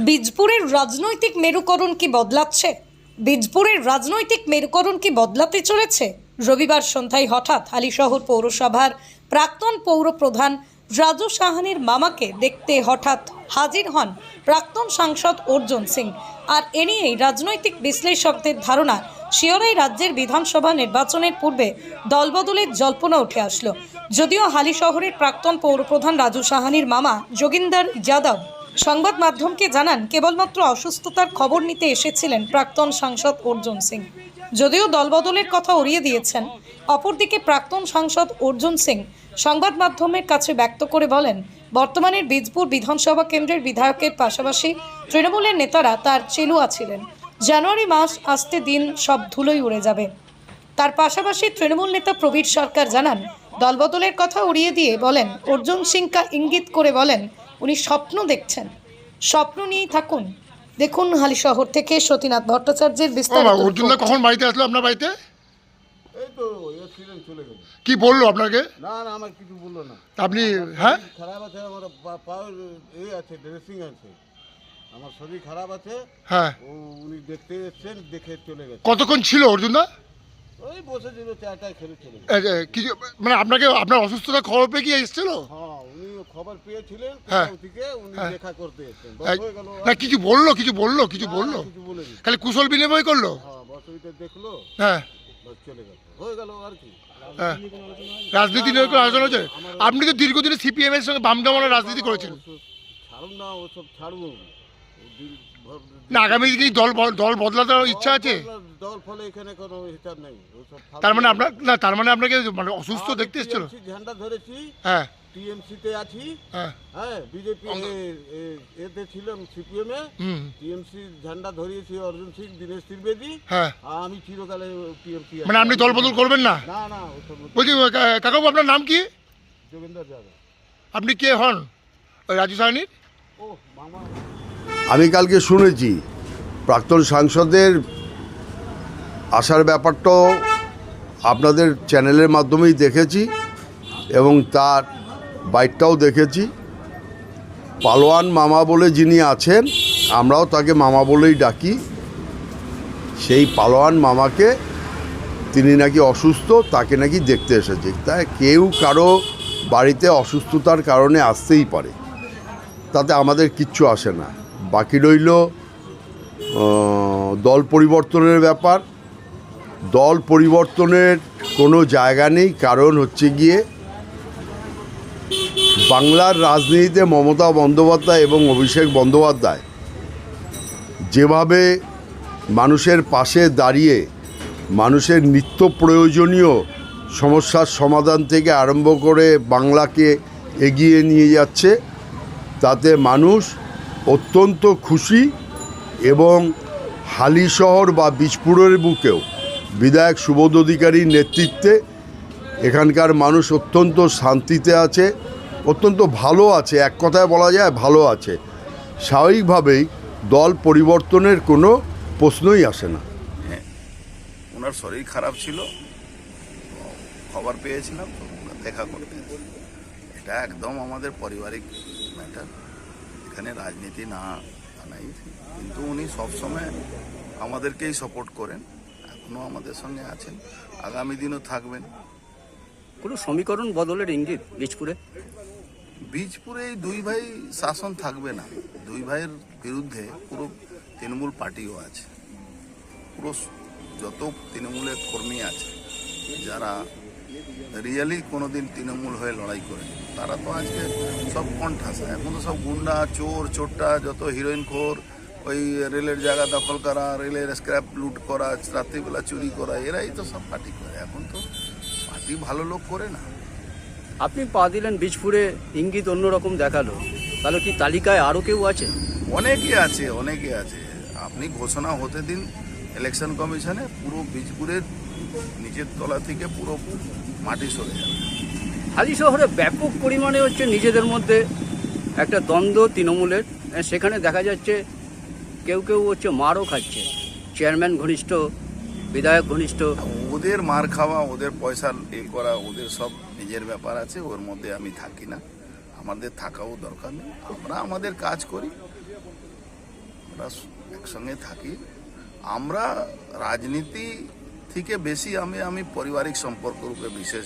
বীজপুরের রাজনৈতিক মেরুকরণ কি বদলাচ্ছে? বীজপুরের রাজনৈতিক মেরুকরণ কি বদলাতে চলেছে? রবিবার সন্ধ্যায় হঠাৎ হালিশহর পৌরসভার প্রাক্তন পৌর প্রধান রাজু সাহানির মামাকে দেখতে হঠাৎ হাজির হন প্রাক্তন সাংসদ অর্জুন সিং। আর এ নিয়েই রাজনৈতিক বিশ্লেষকদের ধারণা, শিয়রাই রাজ্যের বিধানসভা নির্বাচনের পূর্বে দলবদলের জল্পনা উঠে আসলো। যদিও হালিশহরের প্রাক্তন পৌরপ্রধান রাজু সাহানির মামা যোগিন্দর যাদব সংবাদ মাধ্যমকে জানান, কেবলমাত্র অসুস্থতার খবর নিতে এসেছিলেন প্রাক্তন সাংসদ অর্জুন সিং। যদিও দলবদলের কথা উড়িয়ে দিয়েছেন। অপরদিকে প্রাক্তন সাংসদ অর্জুন সিং সংবাদ মাধ্যমের কাছে ব্যক্ত করে বলেন, বর্তমানের বীজপুর বিধানসভা কেন্দ্রের বিধায়কের পাশাপাশি তৃণমূলের নেতারা তার চেলুয়া ছিলেন। জানুয়ারি মাস আসতে দিন সব ধুলোই উড়ে যাবে। তার পাশাপাশি তৃণমূল নেতা প্রবীর সরকার জানান, দলবদলের কথা উড়িয়ে দিয়ে বলেন, অর্জুন সিংকে ইঙ্গিত করে বলেন উনি স্বপ্ন দেখছেন, স্বপ্ন নিয়েই থাকুন। দেখুন হালিশহর থেকে সতীনাথ ভট্টাচার্যের বিস্তারিত। অর্জুনদা কখন বাড়িতে আসলো আপনার বাড়িতে? এই তো এক্সিডেন্ট চলে গেল। কি বললো আপনাকে? না না, আমার কিছু বললো না। আপনি হ্যাঁ খারাপ আছে, আমার পাওয়ার এই আছে, ড্রেসিং আছে, আমার শরীর খারাপ আছে। হ্যাঁ, উনি দেখতে এসছেন, দেখে চলে গেছে। কতক্ষণ ছিল অর্জুনদা? ওই বসেছিল, চাটায় খেলে চলে গেছে। কিছু মানে আপনাকে আপনার অসুস্থতার খবর পেয়ে কি এসেছিল? হ্যাঁ, উনি খবর পেয়েছিলেন হ্যাঁ। কোথাও থেকে, উনি হ্যাঁ। দেখা করতে এসছেন। বস হ্যাঁ, হয়ে গেল। না কিছু বললো কিছু বললো কিছু না, বললো কিছু বলেনি। খালি কুশল বিনিময় করলো? হ্যাঁ, বস ওইটা দেখলো, হ্যাঁ বস চলে গেল, হয়ে গেল আর কি। হ্যাঁ, রাজনীতি নিয়ে কোনো আলোচনা হচ্ছে? আপনি তো দীর্ঘদিনে সিপিএম এর সঙ্গে বাম দমনের রাজনীতি করেছেন। ছাড়ুন না, ওসব ছাড়ুন। না আগামী দিনে কি দল বদলাতে ইচ্ছা আছে? দল ফলে এখানে কোনো হিসাব নেই। ওসব তার মানে আপনার না, তার মানে আপনাকে মানে অসুস্থ দেখতে এসেছিল? TMC ঝান্ডা ধরেছি, হ্যাঁ টিএমসি তে আছি। হ্যাঁ হ্যাঁ, বিজেপি এতে ছিলাম, সিপিএম এ। হুম টিএমসি ঝান্ডা ধরিয়েছি অর্জুন সিং, দীনেশ ত্রিবেদী। হ্যাঁ, আর আমি চিরকালে টিএমসি। মানে আপনি দল বদল করবেন না? না না, ওসব বলছি কাকাবু আপনার নাম কি? যোগেন্দর যাদব। আপনি কে হন ওই রাজু সাহানির? ও মামা। আমি কালকে শুনেছি প্রাক্তন সাংসদের আসার ব্যাপারটাও আপনাদের চ্যানেলের মাধ্যমেই দেখেছি এবং তার বাইকটাও দেখেছি। পালোয়ান মামা বলে যিনি আছেন, আমরাও তাকে মামা বলেই ডাকি। সেই পালোয়ান মামাকে তিনি নাকি অসুস্থ, তাকে নাকি দেখতে এসেছে। তাই কেউ কারো বাড়িতে অসুস্থতার কারণে আসতেই পারে, তাতে আমাদের কিচ্ছু আসে না। বাকি রইল দল পরিবর্তনের ব্যাপার। দল পরিবর্তনের কোনো জায়গা নেই, কারণ হচ্ছে গিয়ে বাংলার রাজনীতিতে মমতা বন্দ্যোপাধ্যায় এবং অভিষেক বন্দ্যোপাধ্যায় যেভাবে মানুষের পাশে দাঁড়িয়ে মানুষের নিত্য প্রয়োজনীয় সমস্যার সমাধান থেকে আরম্ভ করে বাংলাকে এগিয়ে নিয়ে যাচ্ছে, তাতে মানুষ অত্যন্ত খুশি। এবং হালিশহর বা বীজপুরের বুকেও বিধায়ক সুবোধ অধিকারীর নেতৃত্বে এখানকার মানুষ অত্যন্ত শান্তিতে আছে, অত্যন্ত ভালো আছে। এক কথায় বলা যায় ভালো আছে। স্বাভাবিকভাবেই দল পরিবর্তনের কোনো প্রশ্নই আসে না। হ্যাঁ, ওনার শরীর খারাপ ছিল, খবর পেয়েছিলাম, তো দেখা করতে। এটা একদম আমাদের পারিবারিক ম্যাটার, এখানে রাজনীতি না নাই। কিন্তু উনি সবসময় আমাদেরকেই সাপোর্ট করেন, এখনও আমাদের সঙ্গে আছেন, আগামী দিনও থাকবেন। কোনো সমীকরণ বদলের ইঙ্গিত বীজপুরে? বীজপুরে এই দুই ভাই শাসন থাকবে না। দুই ভাইয়ের বিরুদ্ধে পুরো তৃণমূল পার্টিও আছে, পুরো যত তৃণমূলের কর্মী আছে যারা রিয়েলি কোনোদিন তৃণমূল হয়ে লড়াই করে, তারা তো আজকে সব কণ্ঠাসা। এখন তো সব গুন্ডা, চোর চোরটা, যত হিরোইন খোর, ওই রেলের জায়গা দখল করা, রেলের স্ক্র্যাপ লুট করা, রাত্রিবেলা চুরি করা, এরাই তো সব পার্টি করে। এখন তো পার্টি ভালো লোক করে না। আপনি পা দিলেন বীজপুরে, ইঙ্গিত অন্যরকম দেখালো, তাহলে কি তালিকায় আরও কেউ আছে? অনেকে আছে, অনেকে আছে। আপনি ঘোষণা হতে দিন ইলেকশন কমিশনে, পুরো বীজপুরের নিচের তলা থেকে পুরো মাটি সরে যাবে। হালি শহরে ব্যাপক পরিমাণে হচ্ছে নিজেদের মধ্যে একটা দ্বন্দ্ব তৃণমূলের। সেখানে দেখা যাচ্ছে কেউ কেউ হচ্ছে মারও খাচ্ছে, চেয়ারম্যান ঘনিষ্ঠ, বিধায়ক ঘনিষ্ঠ। ওদের মার খাওয়া, ওদের পয়সা করা, ওদের সব নিজের ব্যাপার আছে, ওর মধ্যে আমি থাকি না, আমাদের থাকাও দরকার নেই। আমরা আমাদের কাজ করি, আমরা একসঙ্গে থাকি। আমরা রাজনীতি থেকে বেশি আমি পারিবারিক সম্পর্ক রূপে বিশেষ